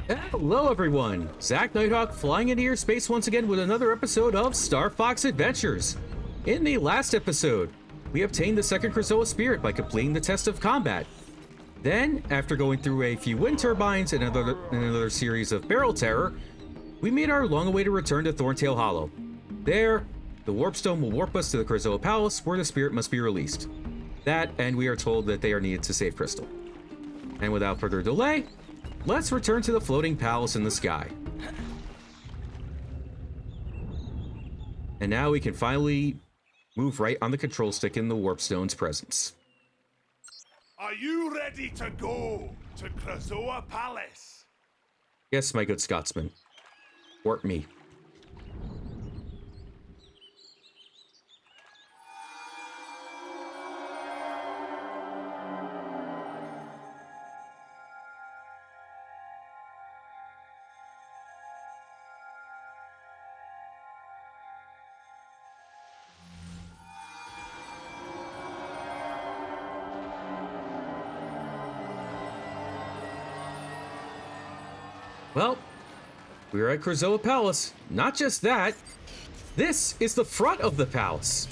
Hello everyone, Zach Nighthawk flying into your space once again with another episode of Star Fox Adventures. In the last episode, we obtained the second Krazoa spirit by completing the test of combat. Then, after going through a few wind turbines and another series of barrel terror, we made our long-awaited return to Thorntail Hollow. There, the warp stone will warp us to the Krazoa Palace where the spirit must be released. That, and we are told that they are needed to save Krystal. And without further delay, let's return to the floating palace in the sky. And now we can finally move right on the control stick in the warp stone's presence. Are you ready to go to Krazoa Palace? Yes, my good Scotsman. Warp me. Well, we're at Krazoa Palace. Not just that, this is the front of the palace.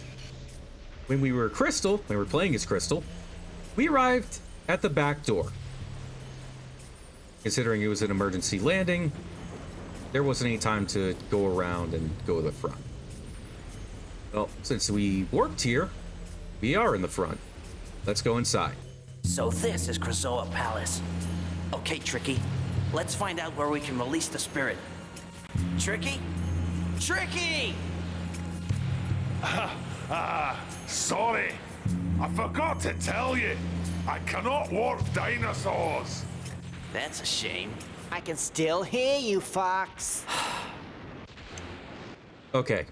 When we were playing as Krystal, we arrived at the back door. Considering it was an emergency landing, there wasn't any time to go around and go to the front. Well, since we warped here, we are in the front. Let's go inside. So this is Krazoa Palace. Okay, Tricky. Let's find out where we can release the spirit. Tricky? Tricky! Sorry. I forgot to tell you. I cannot warp dinosaurs. That's a shame. I can still hear you, Fox. Okay.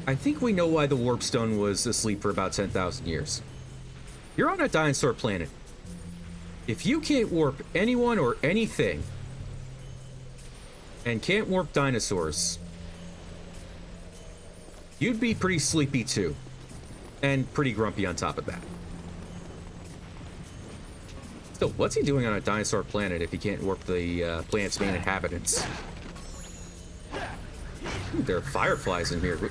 I think we know why the warp stone was asleep for about 10,000 years. You're on a dinosaur planet. If you can't warp anyone or anything, and can't warp dinosaurs, you'd be pretty sleepy too. And pretty grumpy on top of that. Still, what's he doing on a dinosaur planet if he can't warp the planet's main inhabitants? Ooh, there are fireflies in here.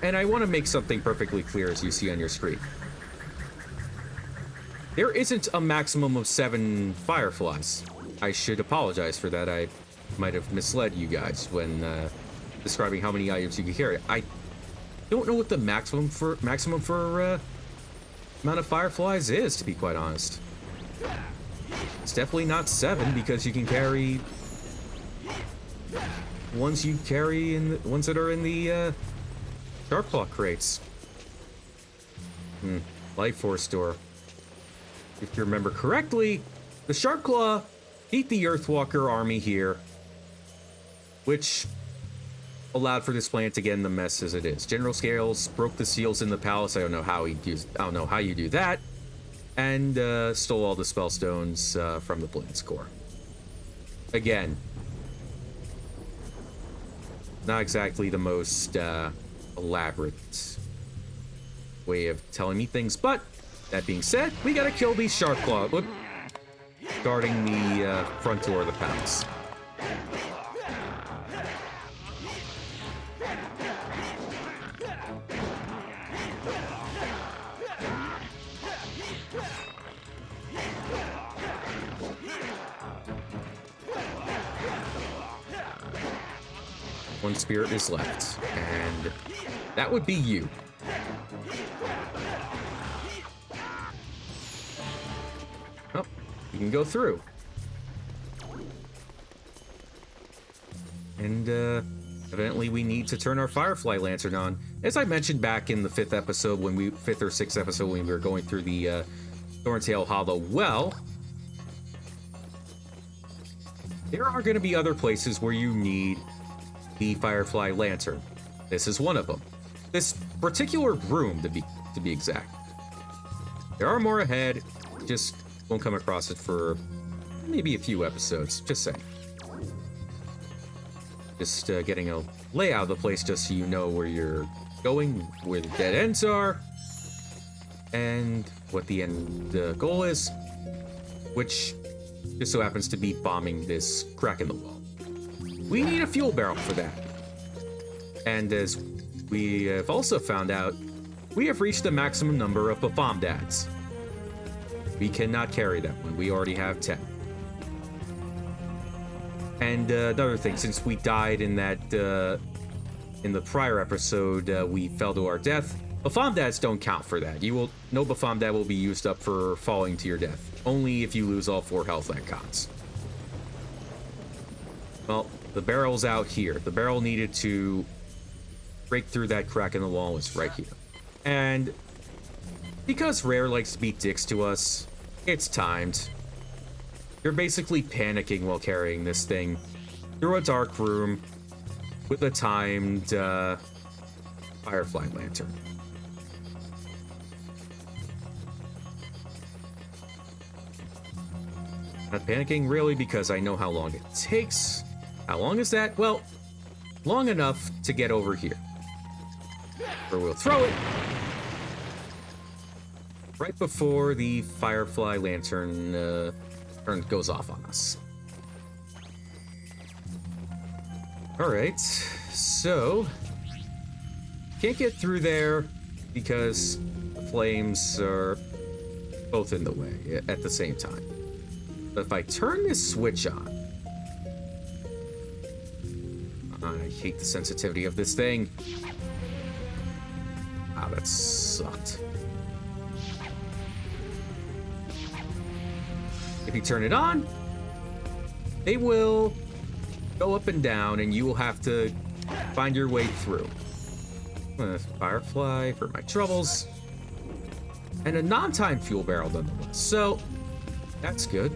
And I want to make something perfectly clear as you see on your screen. There isn't a maximum of 7 fireflies. I should apologize for that. I might have misled you guys when describing how many items you can carry. I don't know what the maximum for amount of fireflies is, to be quite honest. It's definitely not 7 because you can carry ones ones that are in the Sharp Claw crates. Life Force door. If you remember correctly, the Sharp Claw beat the Earthwalker army here, which allowed for this planet to get in the mess as it is. General Scales broke the seals in the palace. I don't know how you do that, and stole all the spell stones from the planet's core. Again, not exactly the most elaborate way of telling me things, but that being said, we gotta kill these Sharp Claw guarding the front door of the palace. One spirit is left, and that would be you. Oh, you can go through. And evidently we need to turn our Firefly Lantern on. As I mentioned back in the 5th or 6th episode when we were going through the Thorntail Hollow well, there are going to be other places where you need the Firefly Lantern. This is one of them. This particular room, to be exact. There are more ahead. Just won't come across it for maybe a few episodes. Just saying. Just getting a layout of the place just so you know where you're going, where the dead ends are, and what the end goal is, which just so happens to be bombing this crack in the wall. We need a fuel barrel for that. And as we have also found out, we have reached the maximum number of Bafomdads. We cannot carry that one. We already have 10. And another thing, since we died in that in the prior episode, we fell to our death. Bafomdads don't count for that. No Bafomdad will be used up for falling to your death. Only if you lose all 4 health that counts. Well, the barrel's out here. The barrel needed to break through that crack in the wall was right here. And because Rare likes to be dicks to us, it's timed. You're basically panicking while carrying this thing through a dark room with a timed Firefly lantern. Not panicking really because I know how long it takes. How long is that? Well, long enough to get over here. Or we'll throw it right before the Firefly lantern goes off on us. Alright, so can't get through there because the flames are both in the way at the same time. But if I turn this switch on, I hate the sensitivity of this thing. Wow, that sucked. If you turn it on, they will go up and down, and you will have to find your way through. Firefly for my troubles. And a non-time fuel barrel nonetheless. So, that's good.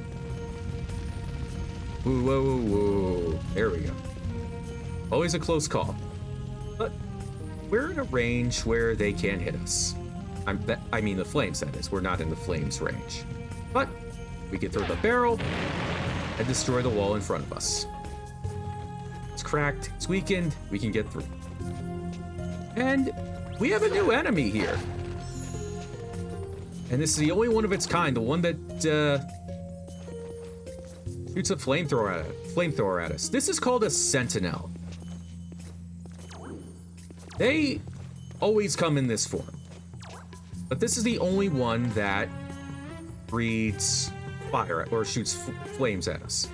Whoa, whoa, whoa, whoa. There we go. Always a close call. But we're in a range where they can't hit us. I mean the flames, that is. We're not in the flames range. But we can throw the barrel and destroy the wall in front of us. It's cracked, it's weakened, we can get through. And we have a new enemy here. And this is the only one of its kind, the one that shoots a flamethrower at us. This is called a Sentinel. They always come in this form. But this is the only one that breathes fire or shoots flames at us.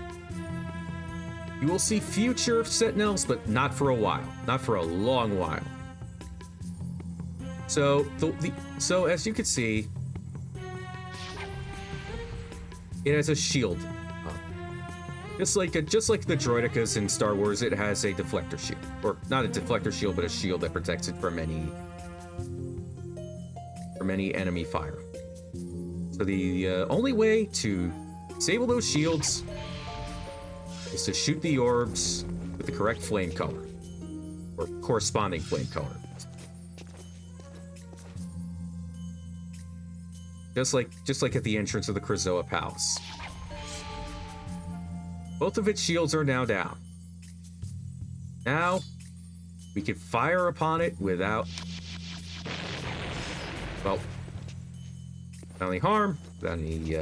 You will see future Sentinels, but not for a while. Not for a long while. So, so as you can see, it has a shield. Just like the droidicas in Star Wars, it has a deflector shield. Or not a deflector shield, but a shield that protects it from any enemy fire. So the only way to disable those shields is to shoot the orbs with the correct flame color. Or corresponding flame color. Just like at the entrance of the Krazoa Palace. Both of its shields are now down. Now, we can fire upon it without, well, without any harm, without any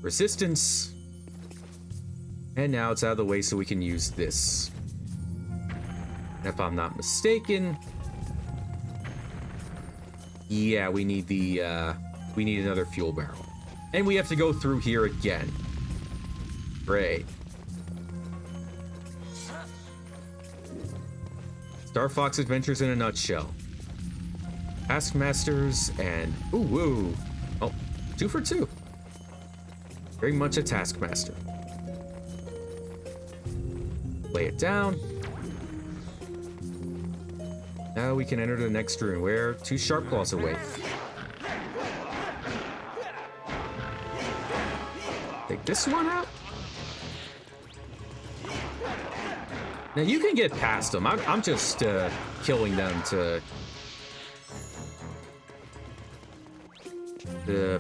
resistance. And now it's out of the way so we can use this. And if I'm not mistaken, yeah, we need another fuel barrel. And we have to go through here again. Great. Star Fox Adventures in a nutshell. Taskmasters and... Ooh, woo. Oh, 2 for 2. Very much a Taskmaster. Lay it down. Now we can enter the next room. We're 2 sharp claws away. Take this one out. Now you can get past them. I'm just killing them to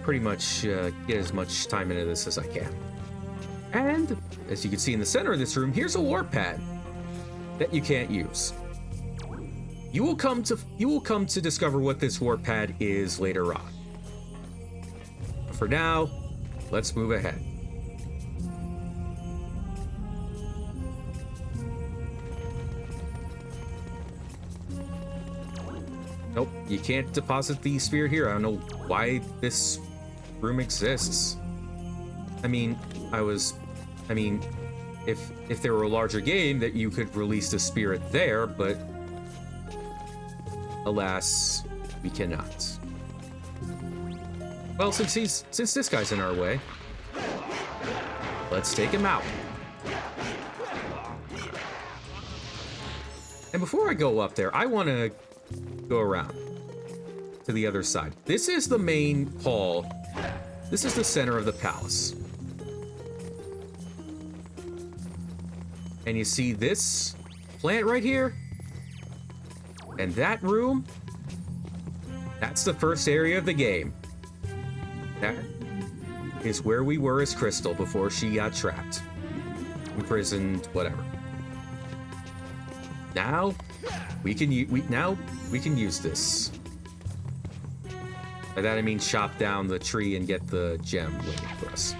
pretty much get as much time into this as I can. And as you can see in the center of this room, here's a warp pad that you can't use. You will come to discover what this warp pad is later on. But for now, let's move ahead. Nope, you can't deposit the spirit here. I don't know why this room exists. I mean, if there were a larger game that you could release the spirit there, but alas, we cannot. Well, since this guy's in our way, let's take him out. And before I go up there, I want to go around to the other side. This is the main hall. This is the center of the palace. And you see this plant right here? And that room? That's the first area of the game. That is where we were as Krystal before she got trapped. Imprisoned, whatever. Now, we can use this. By that I mean chop down the tree and get the gem waiting for us.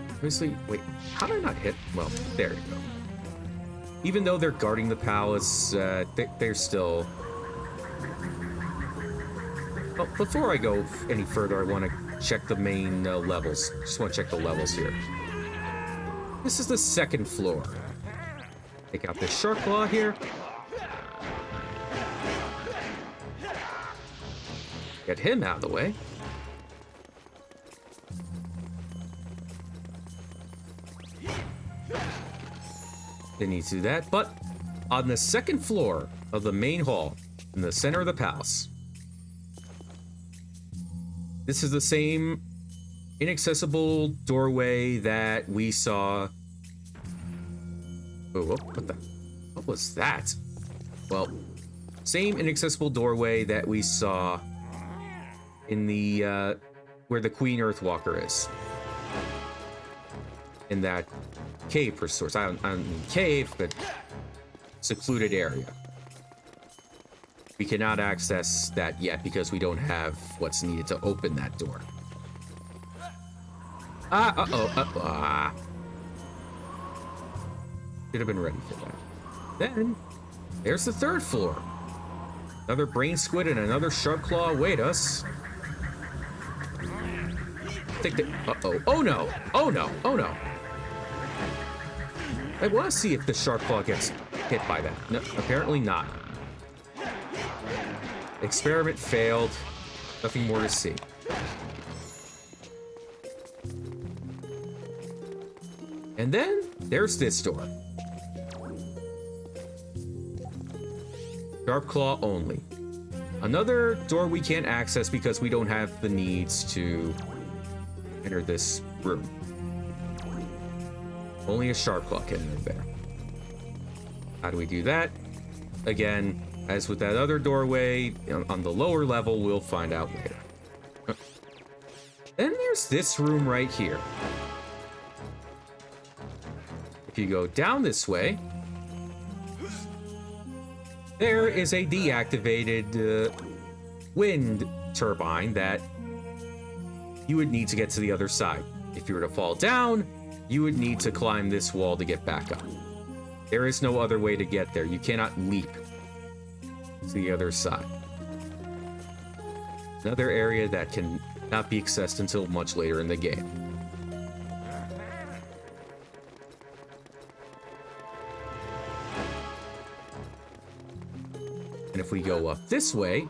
Obviously, wait, how did I not hit? Well, there you go. Even though they're guarding the palace, they're still... Well, before I go any further, I want to check the main levels. Just want to check the levels here. This is the second floor. Take out this shark claw here. Get him out of the way. Didn't need to do that, but on the second floor of the main hall, in the center of the palace, this is the same inaccessible doorway that we saw. Oh, what was that? Well, same inaccessible doorway that we saw in the, where the Queen Earthwalker is. In that cave, per source. I don't mean cave, but secluded area. We cannot access that yet because we don't have what's needed to open that door. Should have been ready for that. Then, there's the third floor. Another brain squid and another shark claw await us. Oh no! Oh no! Oh no! I want to see if the shark claw gets hit by that. No, apparently not. Experiment failed. Nothing more to see. And then there's this door. Sharp claw only. Another door we can't access because we don't have the needs to enter this room. Only a sharp claw can enter there. How do we do that? Again, as with that other doorway, on the lower level, we'll find out later. Then there's this room right here. If you go down this way, there is a deactivated wind turbine that you would need to get to the other side. If you were to fall down, you would need to climb this wall to get back up. There is no other way to get there. You cannot leap to the other side. Another area that can not be accessed until much later in the game. And if we go up this way,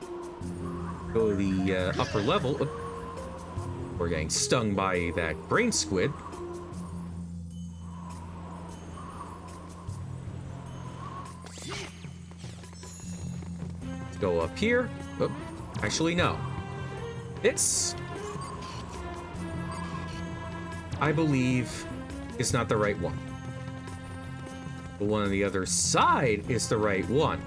go to the upper level, we're getting stung by that brain squid. Let's go up here. Oh, actually, no. This, I believe, is not the right one. The one on the other side is the right one.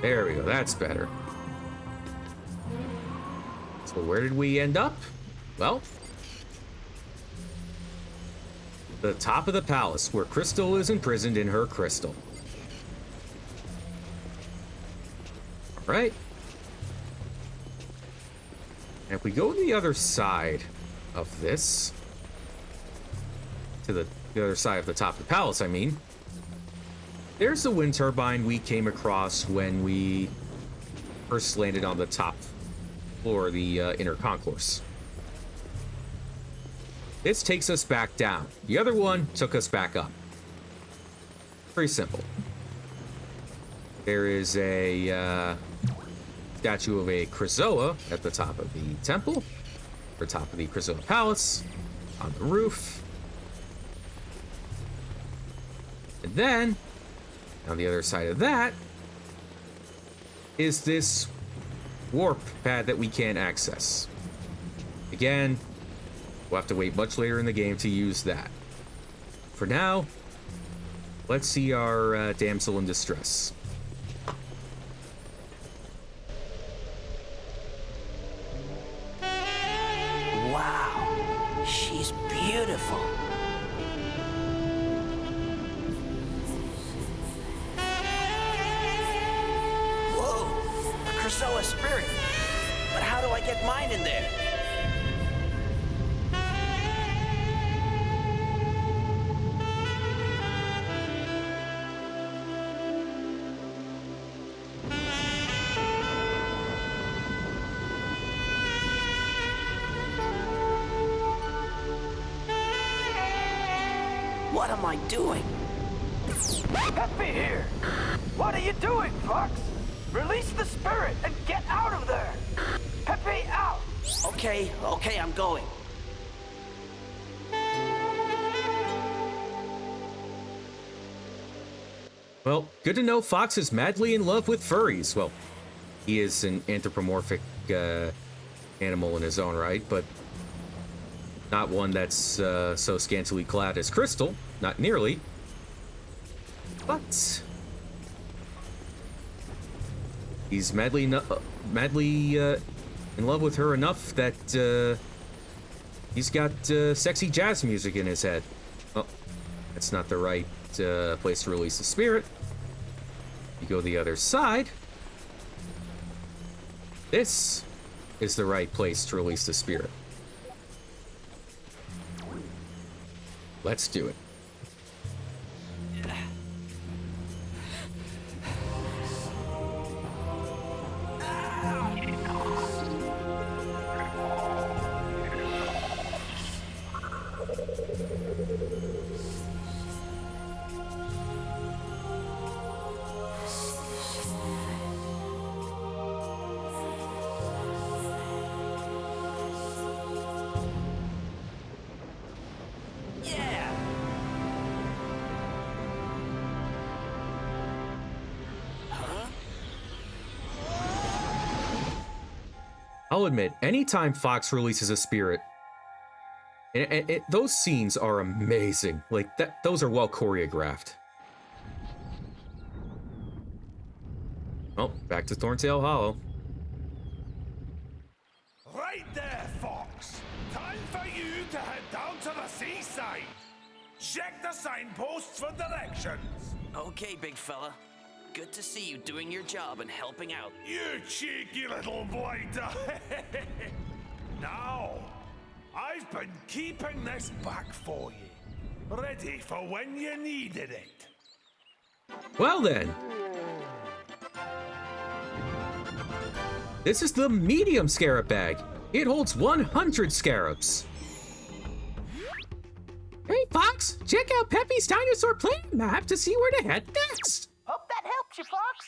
There we go, that's better. So where did we end up? Well, the top of the palace, where Krystal is imprisoned in her crystal. All right. And if we go to the other side of this, to the other side of the top of the palace, I mean. There's the wind turbine we came across when we first landed on the top floor of the inner concourse. This takes us back down. The other one took us back up. Pretty simple. There is a statue of a Krazoa at the top of the temple, or top of the Krazoa Palace, on the roof. And then, on the other side of that, is this warp pad that we can't access. Again, we'll have to wait much later in the game to use that. For now, let's see our damsel in distress. Wow, she's beautiful. Whoa, a Krazoa spirit. But how do I get mine in there? What am I doing? Pepe here! What are you doing, Fox? Release the spirit and get out of there! Pepe out! Okay, I'm going. Well, good to know Fox is madly in love with furries. Well, he is an anthropomorphic animal in his own right, but not one that's so scantily clad as Krystal. Not nearly. But he's madly in love with her enough that he's got sexy jazz music in his head. Oh, that's not the right place to release the spirit. You go the other side. This is the right place to release the spirit. Let's do it. I'll admit, anytime Fox releases a spirit, those scenes are amazing. Like, those are well choreographed. Oh, back to Thorntail Hollow. Right there, Fox. Time for you to head down to the seaside. Check the signposts for directions. Okay, big fella. Good to see you doing your job and helping out. You cheeky little blighter. Now, I've been keeping this back for you. Ready for when you needed it. Well then. This is the medium scarab bag. It holds 100 scarabs. Hey Fox, check out Pepe's dinosaur planet map to see where to head next. Hope that helps you, Fox.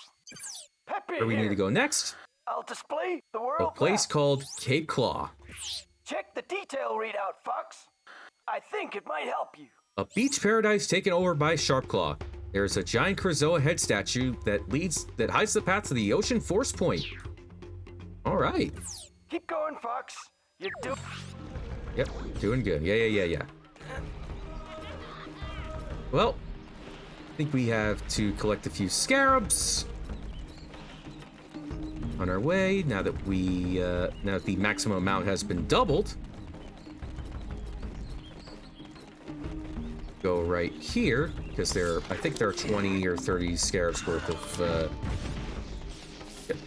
Pepe Where we here. need to go next? I'll display the world A place map. called Cape Claw. Check the detail readout, Fox. I think it might help you. A beach paradise taken over by Sharpclaw. There's a giant Krazoa head statue that hides the path to the ocean force point. All right. Keep going, Fox. You do. Yep, doing good. Yeah. Well, I think we have to collect a few scarabs on our way. Now that now that the maximum amount has been doubled, go right here because I think there are 20 or 30 scarabs worth of. Yep.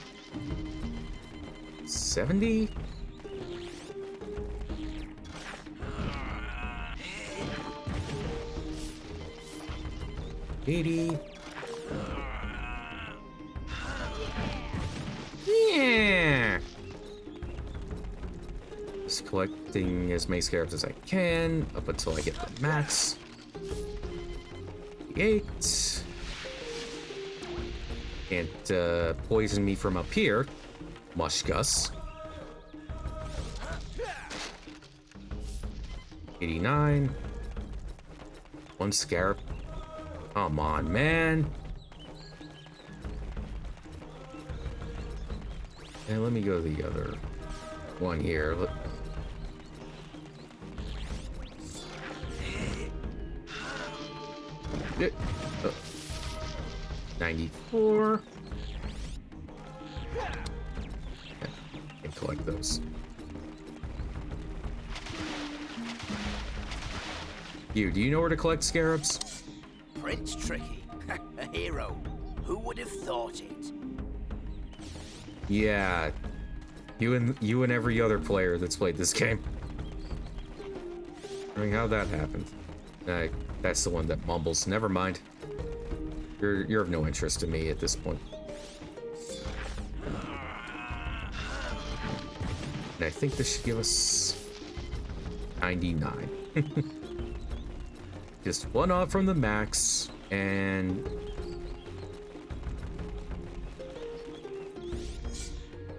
70. 80. Yeah. Just collecting as many scarabs as I can up until I get the max. 8. Can't poison me from up here. Mushgus. 89. 1 scarab. Come on, man. And let me go to the other one here. 94. Can collect those. Do you know where to collect scarabs? Prince Tricky, a hero. Who would have thought it? Yeah, you and every other player that's played this game. I mean, how'd that happen? That's the one that mumbles. Never mind. You're of no interest to me at this point. And I think this should give us 99. Just 1 off from the max, and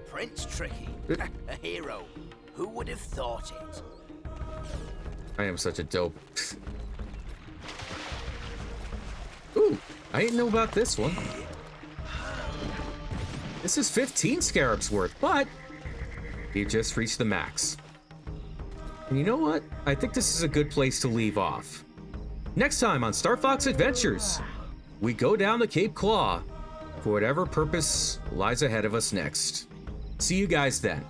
Prince Tricky, a hero. Who would have thought it? I am such a dope. Ooh, I didn't know about this one. This is 15 scarabs worth, but you just reached the max. And you know what? I think this is a good place to leave off. Next time on Star Fox Adventures, we go down the Cape Claw for whatever purpose lies ahead of us next. See you guys then.